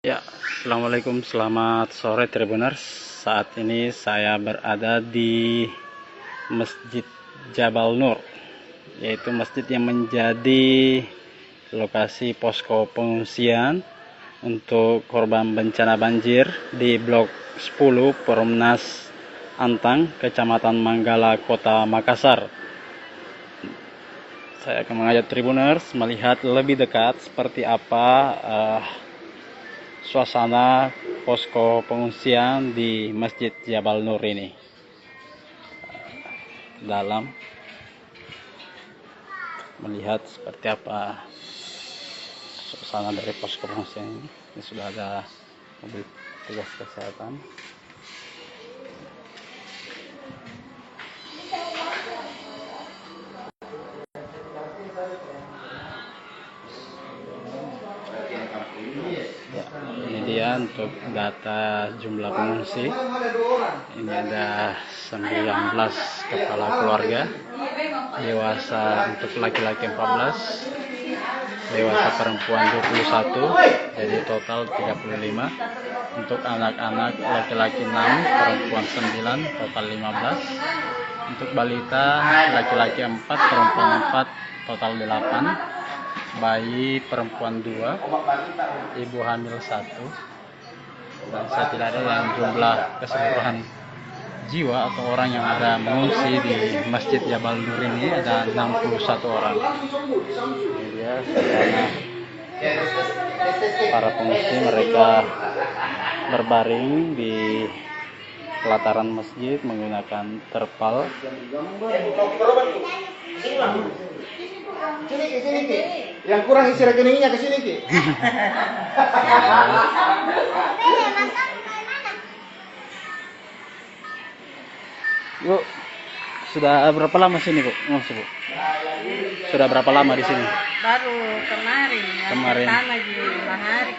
Ya, assalamualaikum, selamat sore Tribuners. Saat ini saya berada di Masjid Jabal Nur, yaitu masjid yang menjadi lokasi posko pengungsian untuk korban bencana banjir di Blok 10 Perumnas Antang, Kecamatan Manggala, Kota Makassar. Saya akan mengajak Tribuners melihat lebih dekat seperti apa suasana posko pengungsian di Masjid Jabal Nur ini. Dalam melihat seperti apa suasana dari posko pengungsian ini. Ini sudah ada mobil petugas kesehatan. Ya, ini dia untuk data jumlah pengungsi. Ini ada 19 kepala keluarga, dewasa untuk laki-laki 14, dewasa perempuan 21, jadi total 35. Untuk anak-anak laki-laki 6, perempuan 9, total 15. Untuk balita laki-laki 4, perempuan 4, total 8. Bayi perempuan 2, ibu hamil 1, dan saya tidak ada yang jumlah keseluruhan jiwa atau orang yang ada mengungsi di Masjid Jabal Nur ini ada 61 orang. Ini dia suasana para pengungsi, mereka berbaring di pelataran masjid menggunakan terpal. Sini ki. Yang kurang isi rekeningnya ke sini ki. Bu, sudah berapa lama sini, Bu? Ngungsi, Bu? Sudah berapa lama di sini? Baru kemarin. Kemarin. Pertama di 5 hari.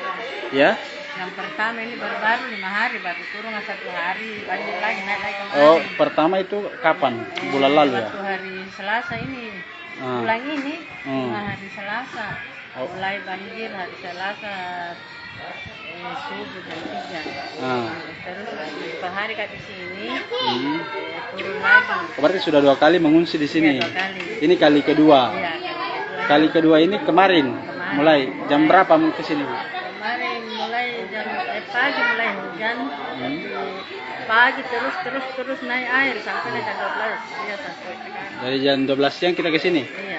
Ya? Yang pertama ini baru 5 hari, baru turun 1 hari, banjir lagi naik lagi kemarin. Oh, pertama itu kapan? Bulan lalu ya? Waktu hari Selasa ini. Bulan ini, 5 hari Selasa. Mulai banjir hari Selasa subuh jam 3. Terus beberapa hari di sini turun lagi. Berarti sudah 2 kali mengungsi di sini. Ya, 2 kali. Ini kali kedua. Iya, Kali kedua ini kemarin. Mulai jam berapa mau ke sini, Bu? Kemarin mulai jam pagi mulai hujan. Pagi terus naik air sampai jam 12. Iya, sampai sekarang. Dari jam 12 siang kita ke sini. Iya.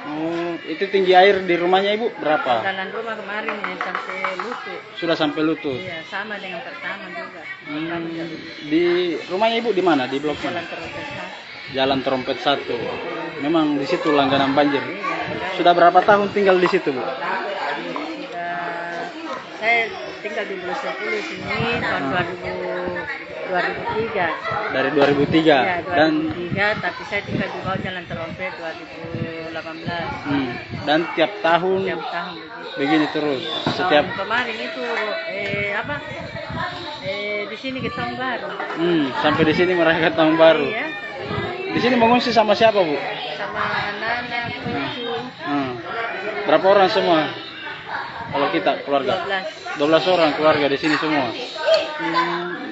Oh, itu tinggi air di rumahnya Ibu berapa? Dalam rumah kemarin sampai lutut. Sudah sampai lutut. Iya, sama dengan pertama juga. Di rumahnya Ibu di mana? Di blok mana? Jalan teropesa. Jalan Trompet 1. Memang di situ langganan banjir. Sudah berapa tahun tinggal di situ, Bu? Saya tinggal di Blok 10 sini tahun 2003. Dari 2003. Ya, 2003, Dan tapi saya tinggal di bawah Jalan Terompet 2018. Dan tiap tahun Tiap tahun begini terus. Tahun kemarin itu di sini kita tahun baru. Sampai di sini merayakan tahun baru. Iya. Di sini mengungsi sama siapa, Bu? Sama anak-anak, cucu. Berapa orang semua? Kalau kita keluarga 12 orang keluarga di sini semua.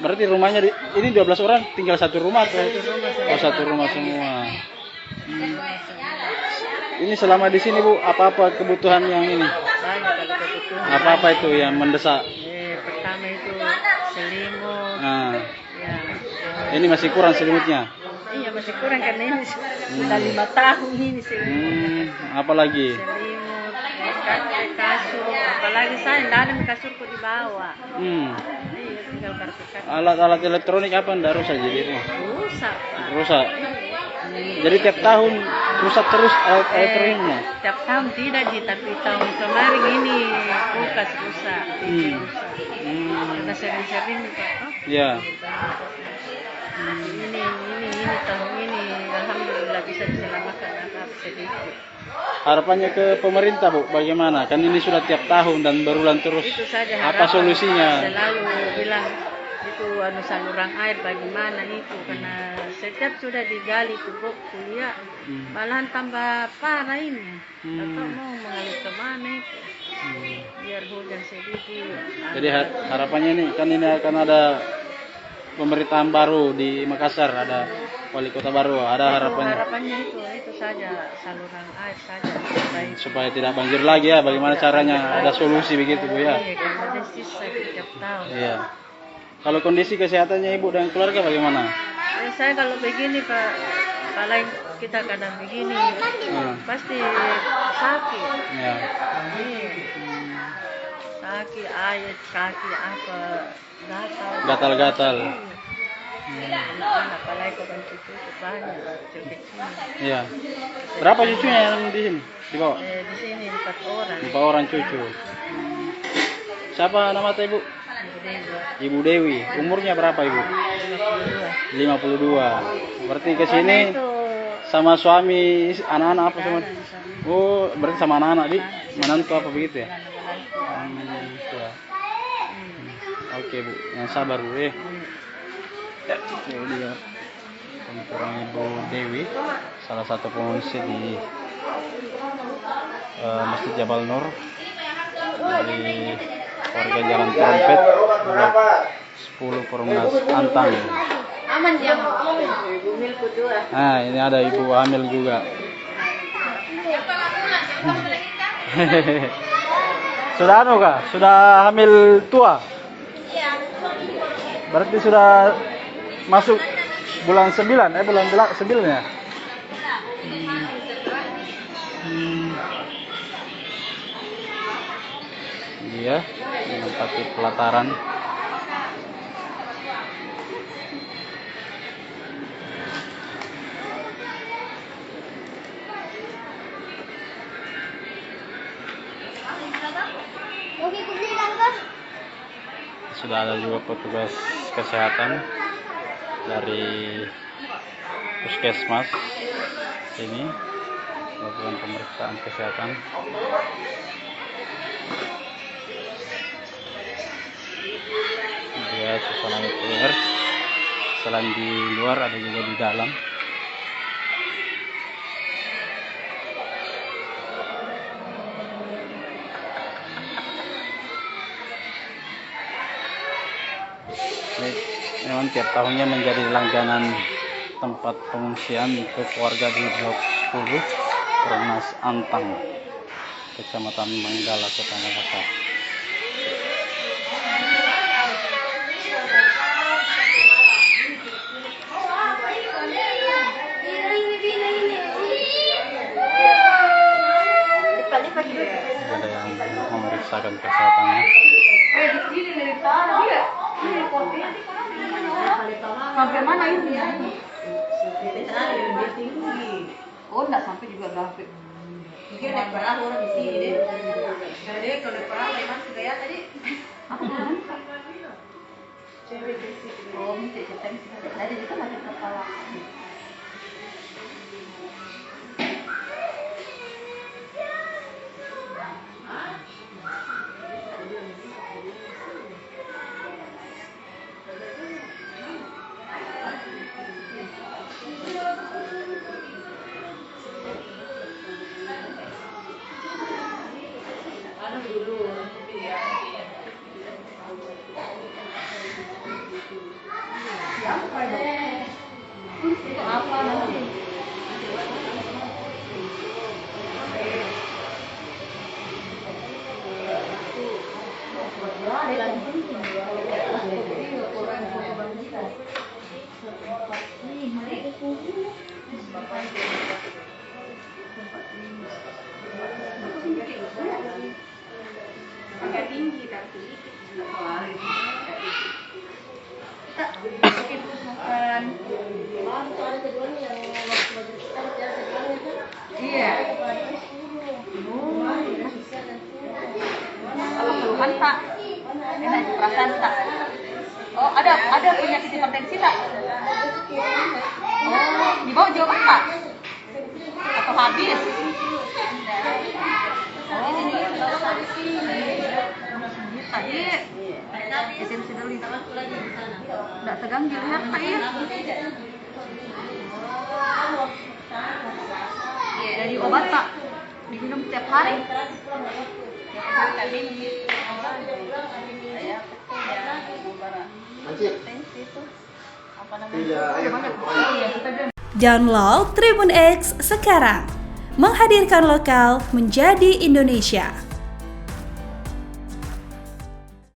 Berarti rumahnya ini 12 orang tinggal satu rumah atau? Satu rumah semua. Ini selama di sini, Bu, apa-apa kebutuhan yang ini? Banyak kalau kebutuhan. Apa-apa itu yang mendesak? Pertama itu selimut. Ya. Ini masih kurang selimutnya. Iya, masih kurang karena ini sudah 5 tahun ini selimut. Apalagi? Selimut, kasur, apalagi saya tidak ada kasurku di bawah. Iya, tinggal kartu-kartu. Alat-alat elektronik apa ndak rusak jadi? Rusak. Jadi tiap tahun rusak terus alat elektroniknya. Tiap tahun tidak tapi tahun kemarin ini kulkas rusak, TV rusak. Karena sering-sering Iya. Ini tahun ini alhamdulillah bisa diselamatkan sedikit. Harapannya ke pemerintah, Bu, bagaimana? Kan ini sudah tiap tahun dan berulang terus. Itu saja apa harapan. solusinya? Selalu bilang itu saluran air bagaimana itu, karena setiap sudah digali itu kuliah malahan tambah parah ini. Atau mau mengalir kemana itu, biar hujan sedikit. Jadi harapannya nih, kan ini akan ada pemerintahan baru di Makassar, ada wali kota baru, ada harapannya. Harapannya itu saja, saluran air saja Supaya tidak banjir lagi ya, bagaimana caranya, ada solusi begitu Bu ya. Iya, karena ada sisa setiap tahun. Iya. Kalau kondisi kesehatannya Ibu dan keluarga bagaimana? Saya kalau begini Pak, apalagi kita kadang begini, pasti sakit. Ya. Iya. Sakit, air, kaki apa, Gatal-gatal. Anak-anak, apalagi kalau cucu banyak, cucu kecil. Iya. Berapa cucunya yang di sini? Di bawah? Di sini 4 orang. 4 orang cucu. Siapa nama Ibu? Ibu Dewi. Umurnya berapa Ibu? 52. Berarti ke sini sama suami, anak-anak apa semua? Oh, berarti sama anak-anak di menantu apa begitu ya? Ya. Oke Bu, yang sabar Bu ya. Ini dia penuturan Ibu Dewi, salah satu pengungsi di Masjid Jabal Nur dari warga Jalan Trompet, Blok 10 Perumnas Antang. Aman dia mau ibu milku dua. Nah, ini ada ibu hamil juga. Sudah anu kah? Sudah hamil tua? Berarti sudah masuk bulan 9, bulan 9 ya? Iya, menempati pelataran. Sudah ada juga petugas kesehatan dari puskesmas ini melakukan pemeriksaan kesehatan. Dia suasana luar, selain di luar ada juga di dalam. Memang tiap tahunnya menjadi langganan tempat pengungsian untuk warga di Blok 10 Perumnas Antang, Kecamatan Manggala, Kota Makassar. Ada yang memeriksakan kesehatannya. Sampai mana ini? Oh, enggak sampai juga sampai. Mungkin naik perahu orang di sini deh. Jadi kalau naik perahu memang segaya tadi. Apa kan? Oh, mesti kita tadi itu masih kepala. Apa nanti? Agak tinggi tapi kita bikin makan. Iya. Apa keluhan tak? Enak perasaan tak? Oh, ada penyakit hipertensi tak? Oh, dibawa juga tak? Atau habis? Oh, tadi esensi dulu itu. Nggak tegang dilihat Pak ya. Jadi obat Pak diminum tiap hari. Download Tribun X sekarang, menghadirkan lokal menjadi Indonesia.